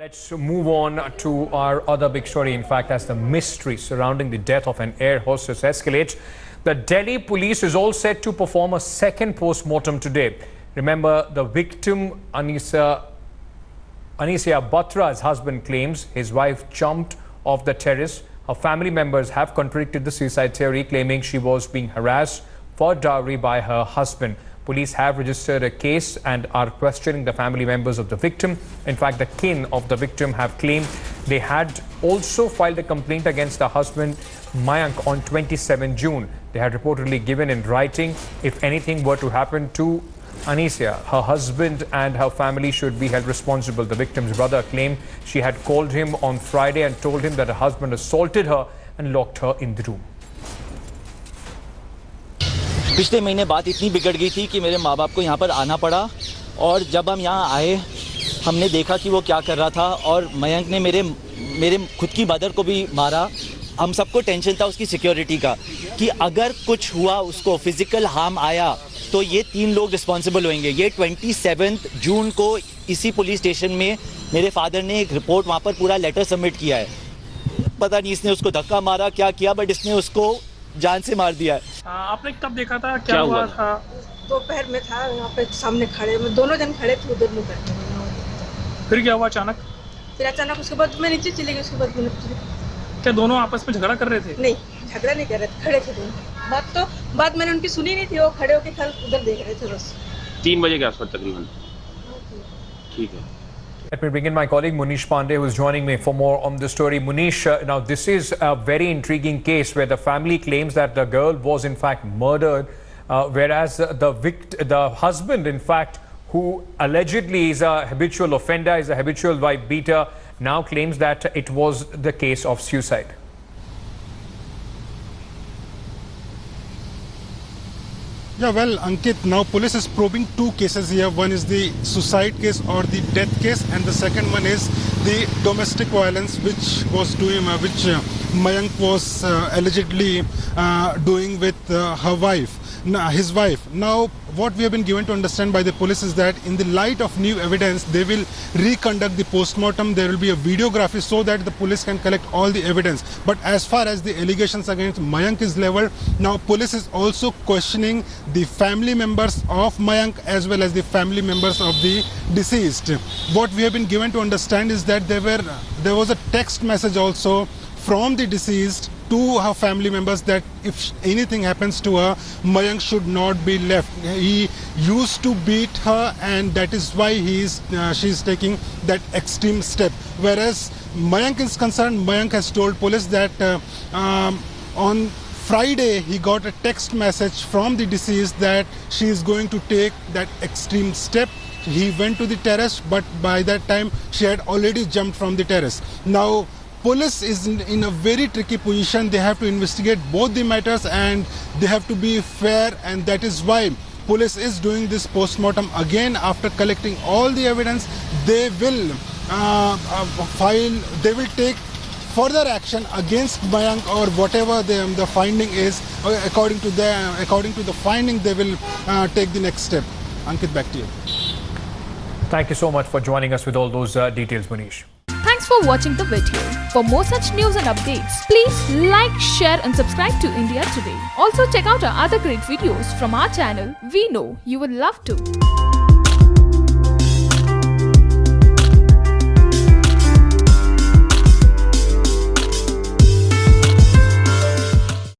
Let's move on to our other big story. In fact, as the mystery surrounding the death of an air hostess escalates, the Delhi police is all set to perform a second post-mortem today. Remember, the victim, Anisha Batra's husband, claims his wife jumped off the terrace. Her family members have contradicted the suicide theory, claiming she was being harassed for dowry by her husband. Police have registered a case and are questioning the family members of the victim. In fact, the kin of the victim have claimed they had also filed a complaint against the husband, Mayank, on 27 June. They had reportedly given in writing if anything were to happen to Anisha, her husband and her family should be held responsible. The victim's brother claimed she had called him on Friday and told him that her husband assaulted her and locked her in the room. पिछले महीने बात इतनी बिगड़ गई थी कि मेरे माँ बाप को यहाँ पर आना पड़ा और जब हम यहाँ आए हमने देखा कि वो क्या कर रहा था और मयंक ने मेरे खुद की मदर को भी मारा। हम सबको टेंशन था उसकी सिक्योरिटी का कि अगर कुछ हुआ उसको फिजिकल हार्म आया तो ये 3 लोग रिस्पॉन्सिबल होंगे। ये 27 जून को इसी पुलिस स्टेशन में मेरे फादर ने एक रिपोर्ट वहाँ पर पूरा लेटर सबमिट किया है। पता नहीं इसने उसको धक्का मारा क्या किया, बट इसने उसको जान से मार दिया है। आपने कब देखा था, क्या हुआ था? दोपहर में था यहाँ पे सामने खड़े, में दोनों जन खड़े थे उधर मुँह करके। फिर क्या हुआ अचानक? फिर अचानक उसके बाद मैं नीचे चली गई। उसके बाद मैंने क्या दोनों आपस में झगड़ा कर रहे थे? नहीं, झगड़ा नहीं कर रहे थे, खड़े थे दोनों। बात मैंने उनकी सुनी नहीं थी, वो खड़े होके खाली उधर देख रहे थे बस। 3 बजे के आसपास तकरीबन। ठीक है। Let me bring in my colleague Munish Pandey, who is joining me for more on this story. Munish, now this is a very intriguing case where the family claims that the girl was in fact murdered, whereas the husband, in fact, who allegedly is a habitual offender, is a habitual wife beater, now claims that it was the case of suicide. Yeah, well, Ankit, now police is probing 2 cases here. One is the suicide case or the death case, and the second one is the domestic violence, which Mayank was allegedly doing with his wife. Now, what we have been given to understand by the police is that in the light of new evidence, they will reconduct the post-mortem. There will be a videography so that the police can collect all the evidence. But as far as the allegations against Mayank is leveled, now police is also questioning the family members of Mayank as well as the family members of the deceased. What we have been given to understand is that there was a text message also from the deceased to her family members that if anything happens to her, Mayank should not be left. He used to beat her, and that is why she is taking that extreme step. Whereas Mayank is concerned, Mayank has told police that on Friday he got a text message from the deceased that she is going to take that extreme step. He went to the terrace, but by that time she had already jumped from the terrace. Now, police is in a very tricky position. They have to investigate both the matters and they have to be fair, and that is why police is doing this post-mortem again. After collecting all the evidence, they will they will take further action against Mayank or whatever the finding is. According to the finding, they will take the next step. Ankit, back to you. Thank you so much for joining us with all those details, Munish. Thanks for watching the video. For more such news and updates, please like, share and subscribe to India Today. Also check out our other great videos from our channel. We know you will love to.